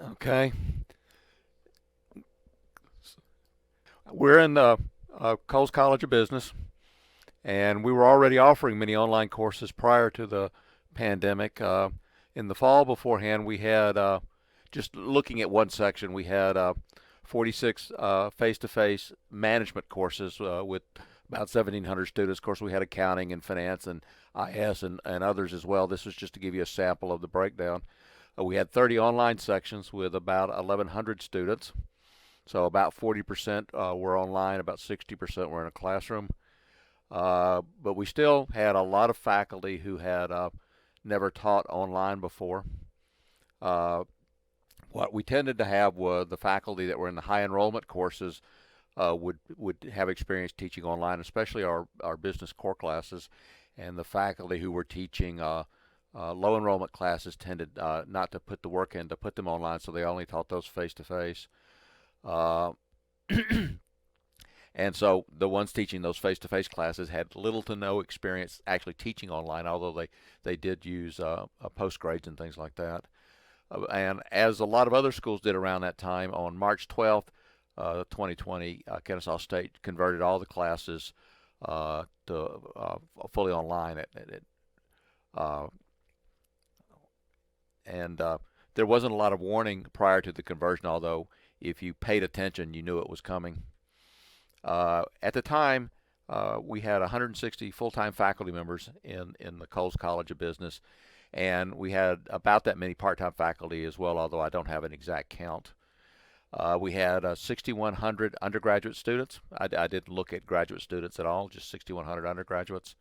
Okay. We're in the Coles College of Business, and we were already offering many online courses prior to the pandemic. In the fall beforehand, we had, just looking at one section, we had 46 face-to-face management courses with about 1,700 students. Of course, we had accounting and finance and IS and others as well. This was just to give you a sample of the breakdown. We had 30 online sections with about 1,100 students. So about 40% were online, about 60% were in a classroom. But we still had a lot of faculty who had never taught online before. Uh, what we tended to have was the faculty that were in the high enrollment courses would have experience teaching online, especially our business core classes, and the faculty who were teaching low enrollment classes tended not to put the work in to put them online, so they only taught those face to face. And so the ones teaching those face-to-face classes had little to no experience actually teaching online, although they did use post grades and things like that. And as a lot of other schools did around that time, on March 12th, 2020, Kennesaw State converted all the classes to fully online. Uh, and There wasn't a lot of warning prior to the conversion, although if you paid attention, you knew it was coming. At the time, we had 160 full-time faculty members in the Coles College of Business, and we had about that many part-time faculty as well, although I don't have an exact count. We had 6,100 undergraduate students. I didn't look at graduate students at all, just 6,100 undergraduates.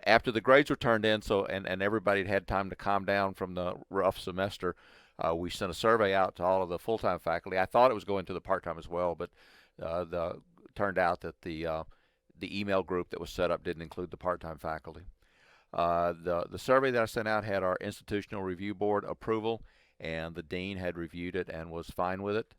After the grades were turned in, and everybody had time to calm down from the rough semester, we sent a survey out to all of the full-time faculty. I thought it was going to the part-time as well, but the turned out that the email group that was set up didn't include the part-time faculty. The survey that I sent out had our institutional review board approval, and the dean had reviewed it and was fine with it.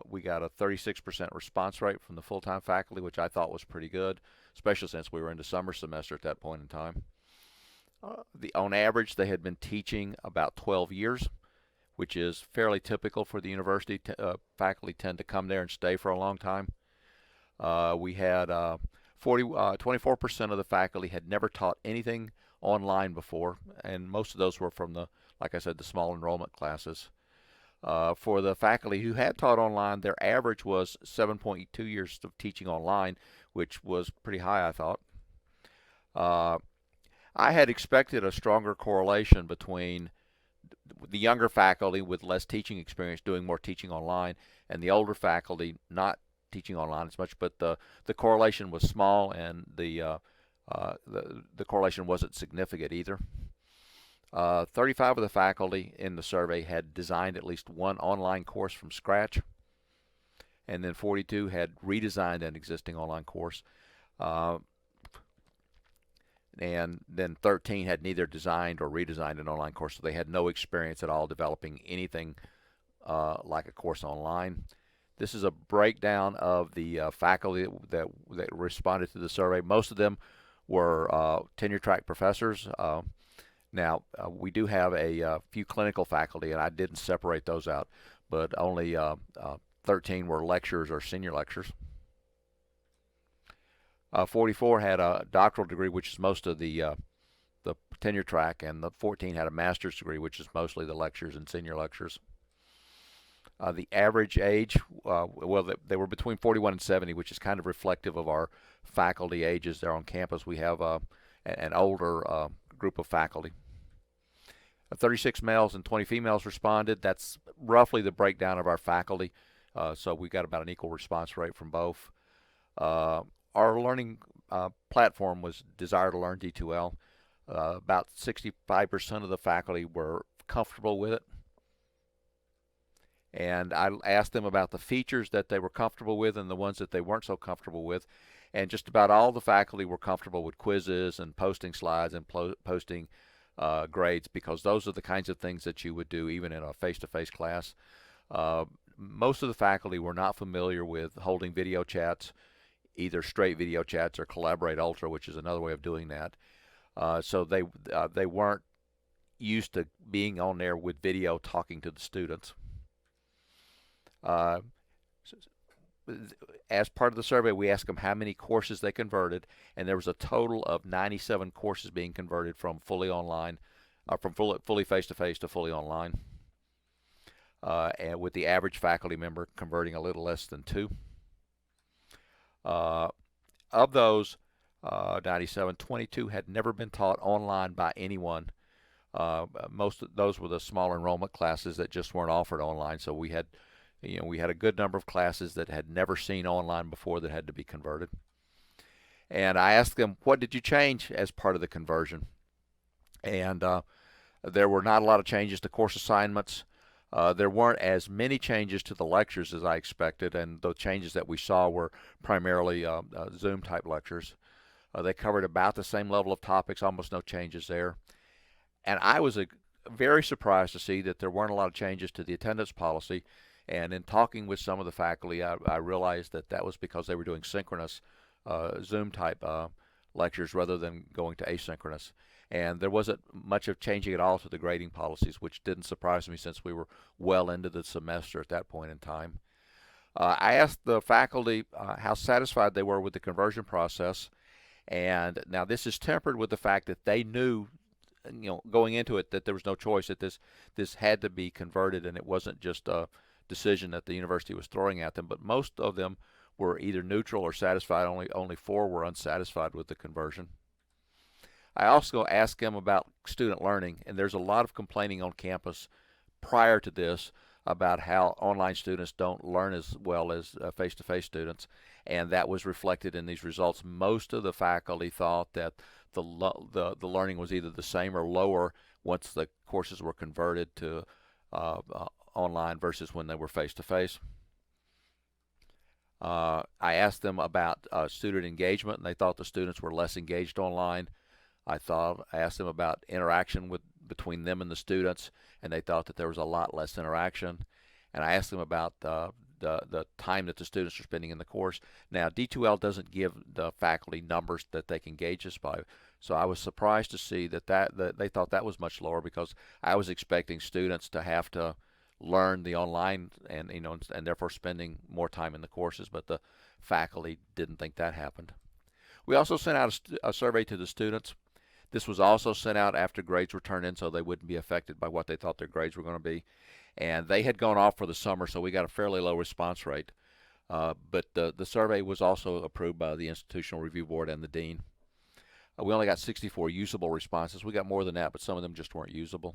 We got a 36% response rate from the full-time faculty, which I thought was pretty good, especially since we were into summer semester at that point in time. On average, they had been teaching about 12 years, which is fairly typical for the university. Faculty tend to come there and stay for a long time. We had 24% of the faculty had never taught anything online before, and most of those were from like I said, the small enrollment classes. For the faculty who had taught online, their average was 7.2 years of teaching online, which was pretty high, I thought. I had expected a stronger correlation between the younger faculty with less teaching experience doing more teaching online, and the older faculty not teaching online as much. But the correlation was small, and the correlation wasn't significant either. 35 of the faculty in the survey had designed at least one online course from scratch, and then 42 had redesigned an existing online course. And then 13 had neither designed or redesigned an online course, so they had no experience at all developing anything like a course online. This is a breakdown of the faculty that responded to the survey. Most of them were tenure track professors. Now, we do have a few clinical faculty, and I didn't separate those out, but only 13 were lecturers or senior lecturers. 44 had a doctoral degree, which is most of the tenure track, and the 14 had a master's degree, which is mostly the lectures and senior lectures. The average age, well, they were between 41 and 70, which is kind of reflective of our faculty ages there on campus. We have an older group of faculty. 36 males and 20 females responded. That's roughly the breakdown of our faculty. So we got about an equal response rate from both. Our learning platform was Desire to Learn D2L. About 65% of the faculty were comfortable with it. And I asked them about the features that they were comfortable with and the ones that they weren't so comfortable with. And just about all the faculty were comfortable with quizzes and posting slides and posting grades, because those are the kinds of things that you would do even in a face-to-face class. Most of the faculty were not familiar with holding video chats, either straight video chats or Collaborate Ultra, which is another way of doing that. So they weren't used to being on there with video talking to the students. Uh, as part of the survey, we asked them how many courses they converted, and there was a total of 97 courses being converted from fully online, from fully face-to-face to fully online, and with the average faculty member converting a little less than 2. Of those 97, 22 had never been taught online by anyone. Most of those were the smaller enrollment classes that just weren't offered online. So we had a good number of classes that had never seen online before that had to be converted. And I asked them, what did you change as part of the conversion? And there were not a lot of changes to course assignments. There weren't as many changes to the lectures as I expected, and the changes that we saw were primarily Zoom-type lectures. They covered about the same level of topics, almost no changes there. And I was very surprised to see that there weren't a lot of changes to the attendance policy. And in talking with some of the faculty, I realized that that was because they were doing synchronous Zoom-type lectures rather than going to asynchronous. And there wasn't much of changing at all to the grading policies, which didn't surprise me since we were well into the semester at that point in time. I asked the faculty how satisfied they were with the conversion process. And now this is tempered with the fact that they knew, going into it, that there was no choice, that this had to be converted, and it wasn't just a decision that the university was throwing at them. But most of them were either neutral or satisfied. Only 4 were unsatisfied with the conversion. I also asked them about student learning, and there's a lot of complaining on campus prior to this about how online students don't learn as well as face-to-face students, and that was reflected in these results. Most of the faculty thought that the learning was either the same or lower once the courses were converted to online versus when they were face-to-face. I asked them about student engagement, and they thought the students were less engaged online. I asked them about interaction between them and the students, and they thought that there was a lot less interaction. And I asked them about the time that the students are spending in the course. Now, D2L doesn't give the faculty numbers that they can gauge us by, so I was surprised to see that they thought that was much lower, because I was expecting students to have to learn the online and therefore spending more time in the courses, but the faculty didn't think that happened. We also sent out a survey to the students. This was also sent out after grades were turned in, so they wouldn't be affected by what they thought their grades were going to be. And they had gone off for the summer, so we got a fairly low response rate. But the survey was also approved by the Institutional Review Board and the dean. We only got 64 usable responses. We got more than that, but some of them just weren't usable.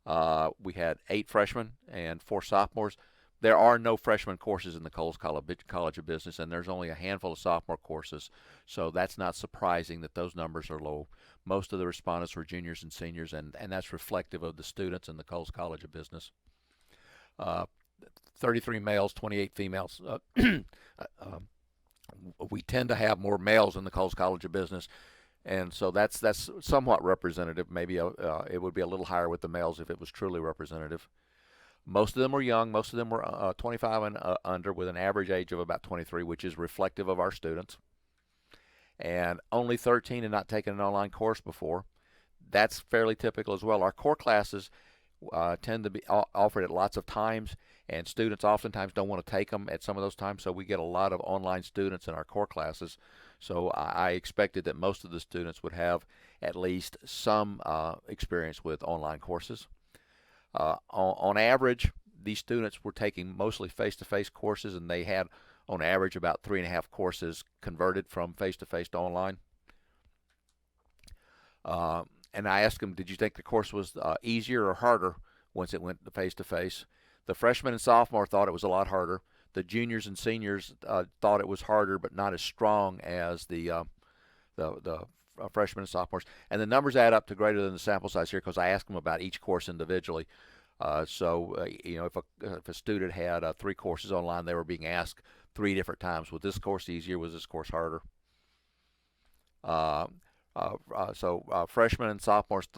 We had 8 freshmen and 4 sophomores. There are no freshman courses in the Coles College of Business, and there's only a handful of sophomore courses, so that's not surprising that those numbers are low. Most of the respondents were juniors and seniors, and that's reflective of the students in the Coles College of Business. 33 males, 28 females. We tend to have more males in the Coles College of Business, and so that's somewhat representative. Maybe it would be a little higher with the males if it was truly representative. Most of them were young. Most of them were 25 and under, with an average age of about 23, which is reflective of our students. And only 13 had not taken an online course before. That's fairly typical as well. Our core classes tend to be offered at lots of times, and students oftentimes don't want to take them at some of those times, so we get a lot of online students in our core classes. So I expected that most of the students would have at least some experience with online courses. On average, these students were taking mostly face-to-face courses, and they had, on average, about 3.5 courses converted from face-to-face to online. And I asked them, did you think the course was easier or harder once it went face-to-face? The freshmen and sophomore thought it was a lot harder. The juniors and seniors thought it was harder, but not as strong as the freshmen and sophomores. And the numbers add up to greater than the sample size here, because I asked them about each course individually. If a student had 3 courses online, they were being asked 3 different times, was this course easier, was this course harder? Freshmen and sophomores,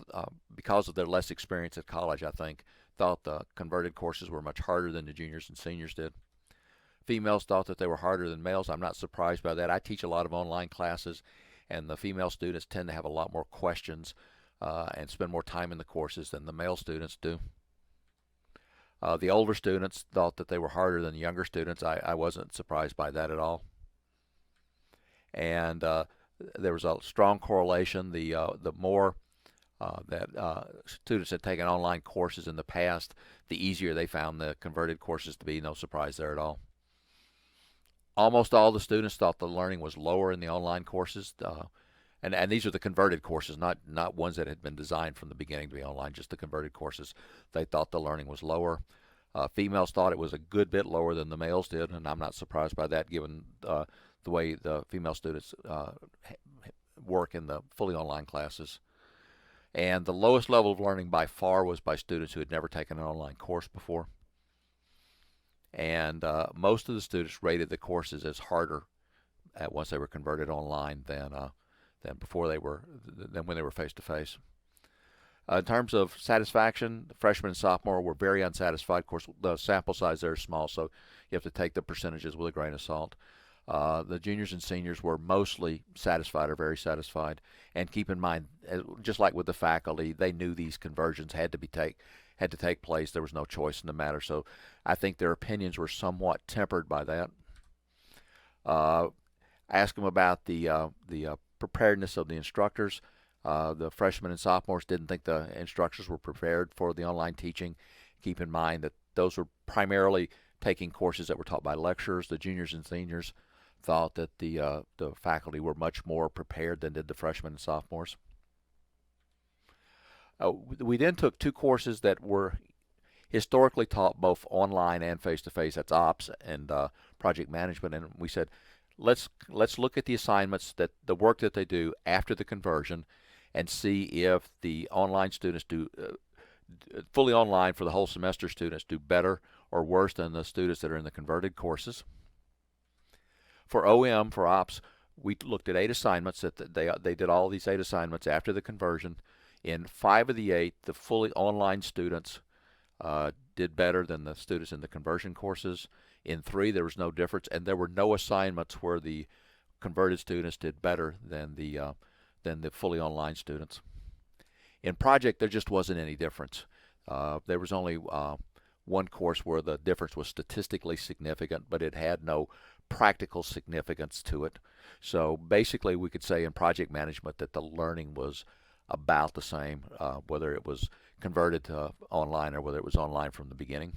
because of their less experience at college, I think, thought the converted courses were much harder than the juniors and seniors did. Females thought that they were harder than males. I'm not surprised by that. I teach a lot of online classes, and the female students tend to have a lot more questions and spend more time in the courses than the male students do. The older students thought that they were harder than the younger students. I wasn't surprised by that at all. And there was a strong correlation. The more that students had taken online courses in the past, the easier they found the converted courses to be. No surprise there at all. Almost all the students thought the learning was lower in the online courses. And these are the converted courses, not ones that had been designed from the beginning to be online, just the converted courses. They thought the learning was lower. Females thought it was a good bit lower than the males did, and I'm not surprised by that given the way the female students work in the fully online classes. And the lowest level of learning by far was by students who had never taken an online course before. And most of the students rated the courses as harder once they were converted online than before than when they were face to face. In terms of satisfaction, the freshmen and sophomore were very unsatisfied. Of course, the sample size there is small, so you have to take the percentages with a grain of salt. The juniors and seniors were mostly satisfied or very satisfied. And keep in mind, just like with the faculty, they knew these conversions had to take place. There was no choice in the matter. So I think their opinions were somewhat tempered by that. Ask them about the preparedness of the instructors. The freshmen and sophomores didn't think the instructors were prepared for the online teaching. Keep in mind that those were primarily taking courses that were taught by lecturers. The juniors and seniors thought that the faculty were much more prepared than did the freshmen and sophomores. We then took two courses that were historically taught both online and face-to-face. That's ops and project management. And we said, let's look at the assignments, that the work that they do after the conversion, and see if the online students do fully online for the whole semester students do better or worse than the students that are in the converted courses. For OM, for ops, we looked at 8 assignments. That they did all these 8 assignments after the conversion. In 5 of the 8, the fully online students did better than the students in the conversion courses. In 3, there was no difference, and there were no assignments where the converted students did better than the fully online students. In project, there just wasn't any difference. There was only one course where the difference was statistically significant, but it had no practical significance to it. So basically, we could say in project management that the learning was about the same, whether it was converted to online or whether it was online from the beginning.